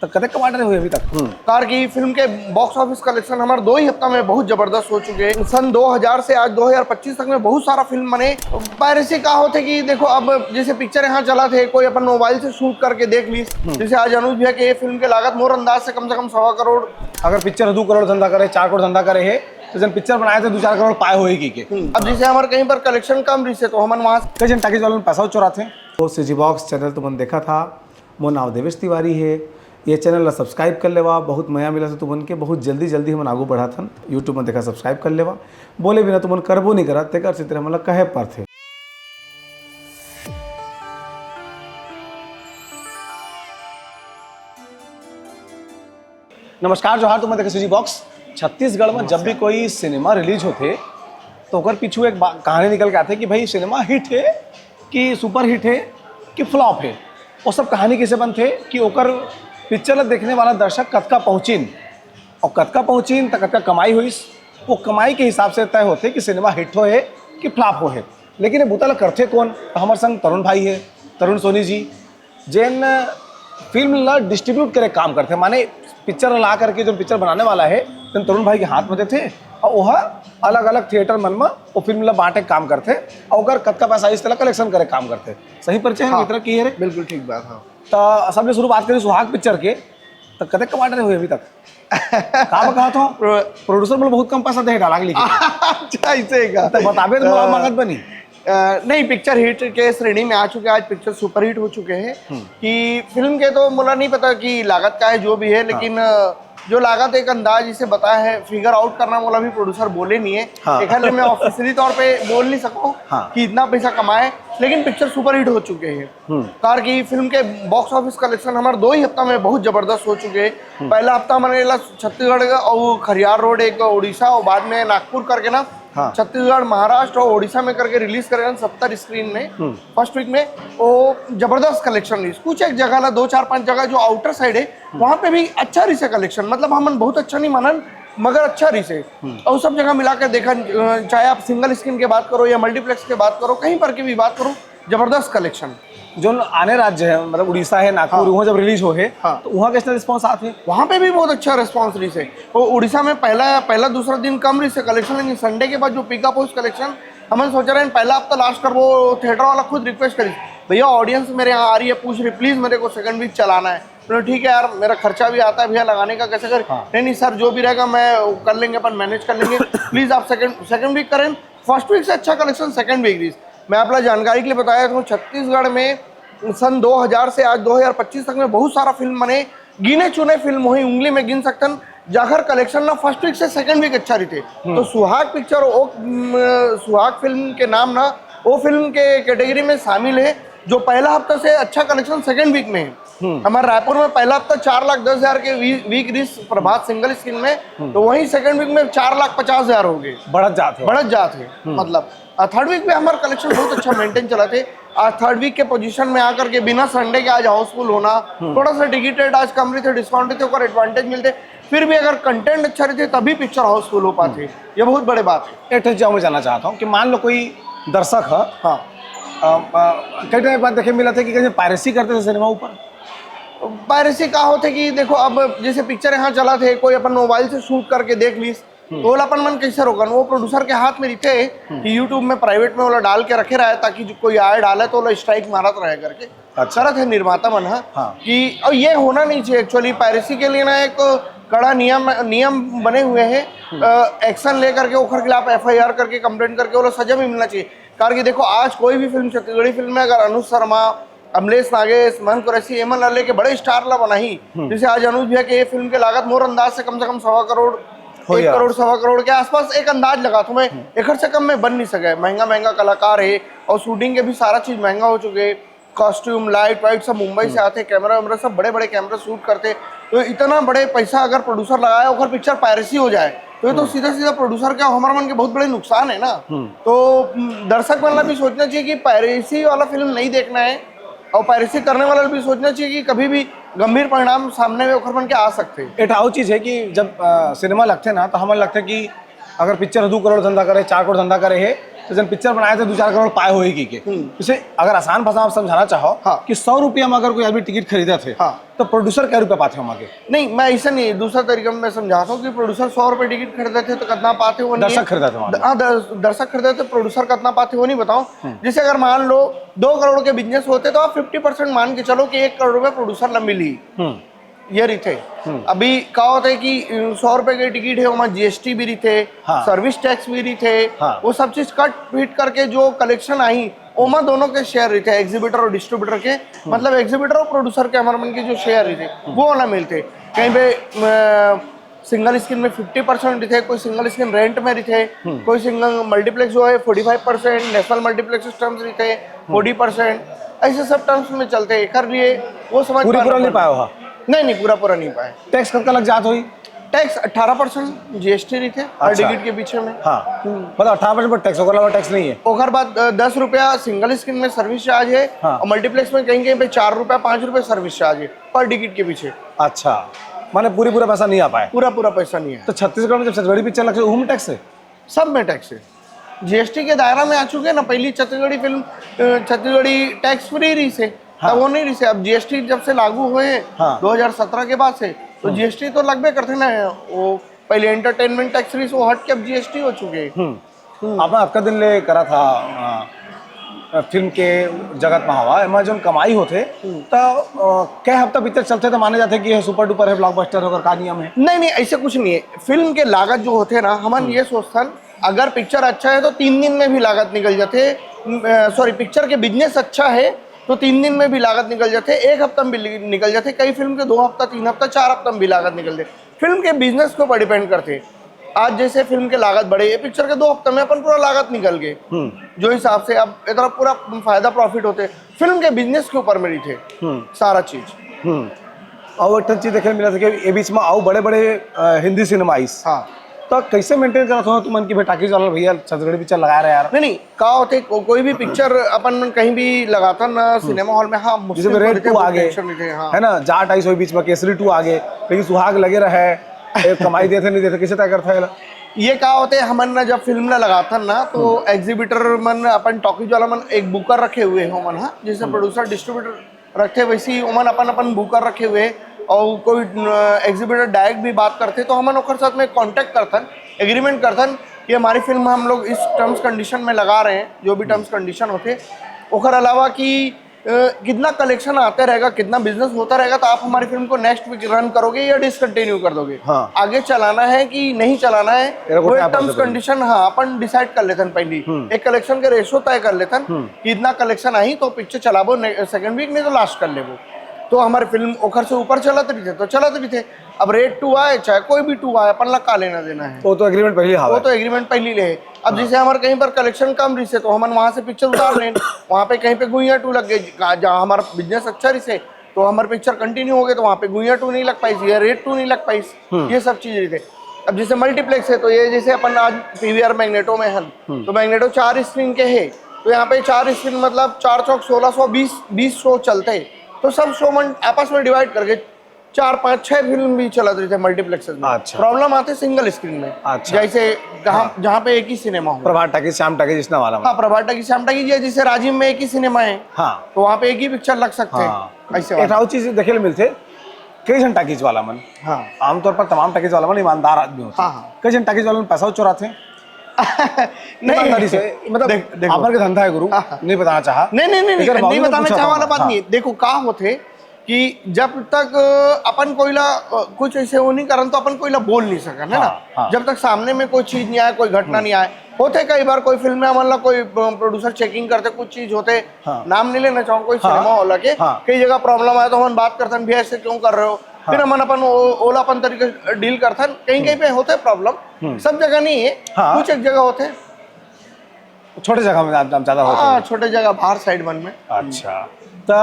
तो कदे कमाटे हुए अभी तक। कार की फिल्म के बॉक्स ऑफिस कलेक्शन हमारे 2 ही हफ्ता में बहुत जबरदस्त हो चुके हैं। सन 2000 से आज 2025 तक में बहुत सारा फिल्म बने। पायरेसी का होते कि देखो अब जैसे पिक्चर यहाँ चला थे, कोई अपन मोबाइल से शूट करके देख ली। जैसे आज अनुज भैया के फिल्म के लागत मोर अंदाज से कम 1.25 करोड़। अगर पिक्चर 2 करोड़ धंधा करे, 4 करोड़ धंधा करे है तो जन पिक्चर बनाए थे 2-4 करोड़ पाए होएगी के। अब जैसे हमारे कहीं पर कलेक्शन कम रही से तो हम वहाँ कई जन टैकेज वालों ने पैसा चुराते। तो सीजी बॉक्स चैनल तुमने देखा था, मोर नाम देवेश तिवारी है। ये चैनल सब्सक्राइब कर लेवा, बहुत मया मिला से तुमन के, बहुत जल्दी हम आगू बढ़ा था। यूट्यूब में देखा सब्सक्राइब कर लेवा, बोले बिना तुमन करबो नहीं करा तेकर से मतलब कहे पर थे। नमस्कार जोहार, तुम देखे सीजी बॉक्स। छत्तीसगढ़ में जब भी कोई सिनेमा रिलीज होते तो ओकर पीछू एक कहानी निकल के आते कि भाई सिनेमा हिट है कि सुपर हिट है कि फ्लॉप है। वो सब कहानी कैसे बनते कि ओकर पिक्चर देखने वाला दर्शक कतका पहुँचीन और कतका पहुँचीन तो कतका कमाई हुई, वो कमाई के हिसाब से तय होते कि सिनेमा हिट हो है कि फ्लॉप हो है। लेकिन ये बुतला करते कौन? तो हमारे संग तरुण भाई है, तरुण सोनी जी, जिन फिल्म ला डिस्ट्रीब्यूट करे काम करते, माने पिक्चर ला करके जो पिक्चर बनाने वाला है तो तरुण भाई के हाथ में थे और वह अलग अलग थिएटर मन में वो फिल्म ला बांटे काम करते और अगर कतका पैसा इस तरह कलेक्शन करे काम करते। सही परिचय है मित्र की है रे? बिल्कुल ठीक बात। हाँ, तो सबने शुरुआत करी सुहाग पिक्चर के, तो कदे कमाटे हुए अभी तक कहा था प्रोड्यूसर बोले बहुत कम पैसा दे डाला लिखी। अच्छा ऐसे का तो बताबे तो मोला मगज बनी। नहीं, पिक्चर हिट के श्रेणी में आ चुके हैं। आज पिक्चर सुपर हिट हो चुके हैं। कि फिल्म के तो मुझे नहीं पता कि लागत का है जो भी है, लेकिन जो लागत एक अंदाज इसे बताया है, फिगर आउट करना वाला भी प्रोड्यूसर बोले नहीं है। एक मैं ऑफिशियली तौर पे बोल नहीं सकूं कि इतना पैसा कमाए, लेकिन पिक्चर सुपर हिट हो चुके हैं। कार की फिल्म के बॉक्स ऑफिस कलेक्शन हमारे 2 ही हफ्ता में बहुत जबरदस्त हो चुके हैं। पहला हफ्ता हमारे छत्तीसगढ़ और खरियार रोड, एक उड़ीसा और बाद में नागपुर करके ना छत्तीसगढ़, महाराष्ट्र और उड़ीसा में करके रिलीज करेगा 70 स्क्रीन में। फर्स्ट वीक में वो जबरदस्त कलेक्शन रही। कुछ एक जगह ला 2-4-5 जगह जो आउटर साइड है वहाँ पे भी अच्छा रही से कलेक्शन, मतलब हम बहुत अच्छा नहीं मानन मगर अच्छा रही से। और सब जगह मिलाकर देखा, चाहे आप सिंगल स्क्रीन की बात करो या मल्टीप्लेक्स की बात करो, कहीं पर की भी बात करो, जबरदस्त कलेक्शन। जो आने राज्य है मतलब उड़ीसा है, नागपुर, वहाँ जब रिलीज हो है तो वहाँ कैसा रिस्पॉन्स आते हैं? वहाँ पे भी बहुत अच्छा रिस्पॉन्स रही से। वो उड़ीसा में पहला दूसरा दिन कम रही से कलेक्शन, लेकिन संडे के बाद जो पिकअप हो उस कलेक्शन हम सोच रहे हैं पहला हफ्ता लास्ट कर। वो थिएटर वाला खुद रिक्वेस्ट करी, भैया ऑडियंस मेरे यहाँ आ रही है, पूछ रही प्लीज मेरे को सेकंड वीक चलाना है। तो ठीक है यार, मेरा खर्चा भी आता है भैया लगाने का, कैसे कर? नहीं सर, जो भी रहेगा मैं कर लेंगे, अपन मैनेज कर लेंगे, प्लीज आप सेकंड वीक करें। फर्स्ट वीक से अच्छा कलेक्शन सेकंड वीक रही। मैं अपना जानकारी के लिए बताया तो छत्तीसगढ़ में सन 2000 से आज 2025 तक में बहुत सारा फिल्म बने। गिने चुने फिल्म हुई, उंगली में गिन सकतन, जाकर कलेक्शन ना फर्स्ट वीक से सेकंड वीक अच्छा रही थे। तो सुहाग पिक्चर सुहाग फिल्म के नाम ना वो फिल्म के कैटेगरी में शामिल है जो पहला हफ्ता से अच्छा कलेक्शन सेकंड वीक में है। हमारे रायपुर में पहला हफ्ता 4,10,000 के वीक रिस प्रभात सिंगल स्क्रीन में, तो वहीं सेकंड वीक में 4,50,000 हो गए। बढ़त जात है मतलब। थर्ड वीक में हमारा कलेक्शन बहुत अच्छा मेंटेन चला थे। आज थर्ड वीक के पोजीशन में आकर के बिना संडे के आज हाउसफुल होना, थोड़ा सा टिकट रेट आज कम रही थे, डिस्काउंट थे, और एडवांटेज मिलते, फिर भी अगर कंटेंट अच्छा रहते तभी पिक्चर हाउसफुल हो पाते। ये बहुत बड़े बात है। एक चीज मैं जानना चाहता हूँ कि मान लो कोई दर्शक है, कई टाइम बाद देखे मिला था कि कैसे पायरेसी करते थे सिनेमा ऊपर। पायरेसी का होते कि देखो अब जैसे पिक्चर यहाँ चला थे, कोई अपन मोबाइल से शूट करके देख ली तो अपन मन कैसे रोकन? वो प्रोड्यूसर के हाथ में रहते कि यूट्यूब में प्राइवेट में वो डाल के रखे रहा ताकि जो कोई आए डाले तो वो स्ट्राइक मारत रहे करके। अच्छा है निर्माता मन कि और ये होना नहीं चाहिए। एक्चुअली पायरेसी के लिए ना एक कड़ा नियम बने हुए हैं। एक्शन लेकर के ओखर खिलाफ FIR करके कंप्लेंट करके वो सजा भी मिलना चाहिए। कारण कि देखो आज कोई भी फिल्म, छत्तीसगढ़ी फिल्म में अगर अनुज शर्मा, अमलेश नागेश, महंत कुरैशी, एमन लाले के बड़े स्टार ला बनाई, जैसे आज अनुज भैया के ये फिल्म के लागत मोर अंदाज से कम 1.25 करोड़, 1 करोड़ 1.25 करोड़ के आसपास एक अंदाज लगा। तो मैं एक से कम में बन नहीं सके। महंगा कलाकार है और शूटिंग के भी सारा चीज महंगा हो चुके, कॉस्ट्यूम, लाइट वाइट सब मुंबई से आते, कैमरा वैमरा सब बड़े कैमरा शूट करते। तो इतना बड़े पैसा अगर प्रोड्यूसर लगाया और पिक्चर पायरेसी हो जाए तो ये तो सीधा प्रोड्यूसर का हमारे मन के बहुत बड़े नुकसान है ना। तो दर्शक वाला भी सोचना चाहिए कि पायरेसी वाला फिल्म नहीं देखना है, और पायरेसी करने वाला भी सोचना चाहिए कि कभी भी गंभीर परिणाम सामने में ओखर बन के आ सकते हैं। एक और चीज़ है कि जब सिनेमा लगते ना तो हमें लगता है कि अगर पिक्चर 2 करोड़ धंधा करे, 4 करोड़ धंधा करे है तो जब पिक्चर बनाए थे 2-4 करोड़ पाए हुए की के इसे अगर आसान भाषा में आप समझाना चाहो हाँ। कि 100 रुपया में अगर कोई आदमी टिकट खरीदे थे हाँ। तो प्रोड्यूसर क्या रुपया पाते हम आगे? नहीं, मैं ऐसा नहीं, दूसरा तरीका मैं समझाता हूँ कि प्रोड्यूसर 100 रुपए टिकट खरीदे थे तो कितना पाते वो नहीं है। दर्शक खरीदा था वहाँ। हाँ, दर्शक खरीदे थे, प्रोड्यूसर कितना पाते वो नहीं बताओ। जैसे अगर मान लो 2 करोड़ के बिजनेस होते तो आप 50% मान के चलो कि 1 करोड़ रुपए प्रोड्यूसर ला मिली ये रही थे। अभी क्या होता है कि 100 रुपए के टिकट है वहाँ जीएसटी भी रही थे, हाँ। सर्विस टैक्स भी रही थे, हाँ। वो सब चीज कट फिट करके जो कलेक्शन आई ओमा दोनों के शेयर रहे थे, एग्जीबिटर और डिस्ट्रीब्यूटर के, मतलब एग्जीबिटर और प्रोड्यूसर के अमरमन के जो शेयर रहे थे वो वाला मिलते। कहीं पे सिंगल स्क्रीन में 50% थे, कोई सिंगल स्क्रीन रेंट में रहे थे, कोई सिंगल मल्टीप्लेक्स जो है 45%, नेशनल मल्टीप्लेक्स टर्म्स रहे थे 40%, ऐसे सब टर्म्स में चलते कर लिए वो समझ पूरा नहीं पाया हुआ। नहीं पूरा नहीं पाए। टैक्स कब का लग जात हुई? टैक्स 18% जीएसटी रही थे हर अच्छा। टिकट के पीछे में। हाँ मतलब 18% पर टैक्स, ओकर अलावा टैक्स नहीं है। ओकर बाद 10 रुपया सिंगल स्क्रीन में सर्विस चार्ज है। हाँ। और मल्टीप्लेक्स में कहीं कहीं पे 4 रुपया 5 रुपये सर्विस चार्ज है पर टिकट के पीछे। अच्छा, माने पूरा पैसा नहीं आ पाए। पूरा पैसा नहीं है। तो छत्तीसगढ़ में जब छत्तीसगढ़ी पिक्चर लगती है उसमें टैक्स है? सब में टैक्स है, जीएसटी के दायरा में आ चुके हैं ना। पहली Chhattisgarhi film Chhattisgarhi tax free रही से, तब वो नहीं रही से। अब जीएसटी जब से लागू हुए हैं 2017 के बाद से, तो जीएसटी तो लगभे करते ना। वो पहले एंटरटेनमेंट टैक्स रही से वो हट के अब जीएसटी हो चुके हैं। आपने आपका दिन ले करा था फिल्म के जगत में हवा एमा जो कमाई होते तो क्या हफ्ता पिक्चर चलते तो माने जाते कि ये सुपर डुपर है, ब्लॉकबस्टर होकर का नियम है? नहीं ऐसे कुछ नहीं है। फिल्म के लागत जो होते हैं ना, हम ये सोचते अगर पिक्चर अच्छा है तो 3 दिन में भी लागत निकल जाते। सॉरी, पिक्चर के बिजनेस अच्छा है तो 3 दिन में भी लागत निकल जाते, 1 हफ्ता में भी निकल जाते, कई फिल्म के 2 हफ्ता 3 हफ्ता 4 हफ्ता में भी लागत निकल जाते। फिल्म के बिजनेस के ऊपर डिपेंड करते। आज जैसे फिल्म के लागत बढ़े, ये पिक्चर के 2 हफ्ते में अपन पूरा लागत निकल गए जो हिसाब से अब इतना पूरा फायदा प्रॉफिट होते। फिल्म के बिजनेस के ऊपर मेरी थे सारा चीज। और एक चीज देखे मिला था कि ये बीच में आओ बड़े बड़े हिंदी सिनेमाइस, हाँ, तो कैसे मेंटेन करत हो तुम की टाकीज वाला भैया छत्तीसगढ़ी पिक्चर लगा रहे यार? नहीं का होते कोई भी पिक्चर अपन कहीं भी लगाता ना सिनेमा हॉल में। हाँ, जैसे रेड 2 आ गए है ना, जाट आई सो बीच में, केसरी 2 आ गए, लेकिन सुहाग लगे रहे, कमाई देते नहीं देते, कैसे तय करता है? ये क्या होते हैं, हमन ना जब फिल्म ना लगाता ना तो एग्जीबिटर मन अपन टॉकीज वाला मन एक बुकर रखे हुए हो मन। हाँ, जैसे प्रोड्यूसर डिस्ट्रीब्यूटर रखते वैसे ही उमन अपन बुकर रखे हुए। और कोई एग्जीबिटर डायरेक्ट भी बात करते तो हमन ओकर साथ में कांटेक्ट करतन, एग्रीमेंट करतन कि हमारी फिल्म हम लोग इस टर्म्स कंडीशन में लगा रहे हैं, जो भी टर्म्स कंडीशन होते। ओकर अलावा कि कितना कलेक्शन आता रहेगा, कितना बिजनेस होता रहेगा, तो आप हमारी फिल्म को नेक्स्ट वीक रन करोगे या डिसकंटिन्यू कर दोगे। हाँ। आगे चलाना है कि नहीं चलाना है, वो एक टर्म्स कंडीशन हाँ अपन डिसाइड कर लेते पहले। एक कलेक्शन के रेशो तय कर लेते कि इतना कलेक्शन आई तो पिक्चर चलाबो सेकंड वीक, नहीं तो लास्ट कर लेबो। तो हमारी फिल्म ओखर से ऊपर चलत रही थे तो चलत रही थे। अब रेड 2 आए चाहे कोई भी 2 आए, अपन ला का लेना देना है, वो तो एग्रीमेंट पहले वो तो एग्रीमेंट पहले ले। अब जैसे हमारे कहीं पर कलेक्शन कम रही से तो हम वहाँ से पिक्चर उतार लें, वहाँ पे कहीं पे गुइया 2 लग गए, जहाँ हमारा बिजनेस अच्छा रही से तो हमारे पिक्चर कंटिन्यू हो गए, तो वहाँ पे गुइया 2 नहीं लग पाई या रेड 2 नहीं लग पाई, ये सब चीज रही थे। अब जैसे मल्टीप्लेक्स है तो ये जैसे अपन आज पीवीआर मैग्नेटो में है तो मैग्नेटो 4 स्क्रीन के है, तो यहाँ पे 4 स्क्रीन मतलब 4 चौक 1620 शो चलते, तो सब शो मन आपस में डिवाइड करके 4 5 6 फिल्म भी चला रही थे मल्टीप्लेक्सेस में। अच्छा। प्रॉब्लम आते सिंगल स्क्रीन में। अच्छा। जैसे जहाँ पे एक ही सिनेमा हो, प्रभात टाकीज, श्याम टाकीज जिसना वाला। हाँ, प्रभात टाकीज, श्याम टाकीज, जैसे राजीव में एक ही सिनेमा है, हाँ, तो वहाँ पे एक ही पिक्चर लग सकते हैं। ऐसे एक और चीज देखे मिलते कई जन टाकीज वाला मन। हाँ, आमतौर पर तमाम टाकीज वाला मन ईमानदार आदमी होते हैं। कई जन टाकीज वाला मन पैसा चुराते हैं नहीं से, मतलब आपका धंधा है गुरु, नहीं बताना चाहा। नहीं बताना चाह वाला बात नहीं है। देखो का होते कि जब तक अपन कोईला कुछ ऐसे वो नहीं करन तो अपन कोईला बोल नहीं सकन, है ना। जब तक सामने में कोई चीज नहीं आए, कोई घटना नहीं आए। होते कई बार कोई फिल्म में हमारा कोई प्रोड्यूसर चेकिंग करते कुछ चीज होते, नाम नहीं लेना चाहूँ, कोई सिनेमा होला के कई जगह प्रॉब्लम आया तो हम बात करते भैया ऐसे क्यों कर रहे हो, फिर हम अपन ओला अपन तरीके डील करते। कहीं कहीं पे होते प्रॉब्लम, सब जगह नहीं है, कुछ एक जगह होते, छोटे जगह में ज्यादा होते हैं। छोटे जगह बाहर साइड वन में। अच्छा, तो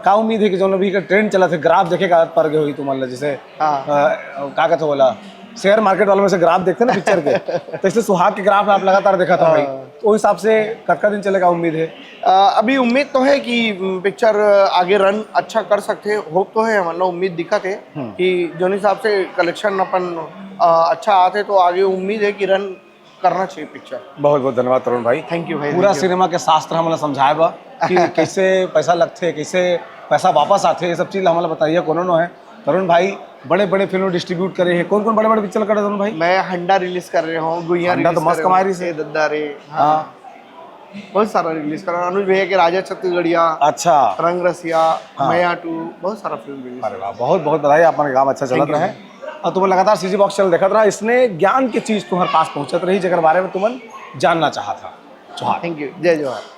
का उम्मीद है कि जो अभी का ट्रेंड चला था ग्राफ देखे का पर गए हुई तुम जैसे का कहते बोला शेयर मार्केट वालों में से ग्राफ देखते ना पिक्चर के, तो इसलिए सुहाग के ग्राफ आप लगातार देखा था भाई, तो उस हिसाब से कब दिन चलेगा उम्मीद है? अभी उम्मीद तो है कि पिक्चर आगे रन अच्छा कर सकते, होप तो है, मतलब उम्मीद दिखत है कि जो हिसाब से कलेक्शन अपन अच्छा आते तो आगे उम्मीद है कि रन करना चाहिए पिक्चर। बहुत बहुत धन्यवाद तरुण भाई। थैंक यू भाई। पूरा सिनेमा के शास्त्र हमला समझाए बा कि कैसे पैसा लगते, कैसे पैसा वापस आते, ये सब चीज हमला बताइए कौन है। तरुण भाई बड़े बड़े फिल्म डिस्ट्रीब्यूट करे हैं, कौन कौन बड़े बड़े पिक्चर करे तरुण भाई? मैं हंडा रिलीज कर रहा हूँ, गुइया हंडा तो मस्त कमाई रही से। दद्दारे, हाँ बहुत सारा रिलीज कर रहा हूँ। अनुज भैया के राजा छत्तीसगढ़िया, अच्छा, रंग रसिया, मैया 2, बहुत सारा फिल्म रिलीज। अरे वाह, बहुत बहुत बधाई, आपका काम अच्छा चलत रहे और तुम लगातार सीजी बॉक्स चैनल देखत रहा। इसने ज्ञान की चीज तुम्हारे पास पहुंचत रही जगह बारे में तुमन जानना चाहत था। जोहार। थैंक यू, जय जवाहर।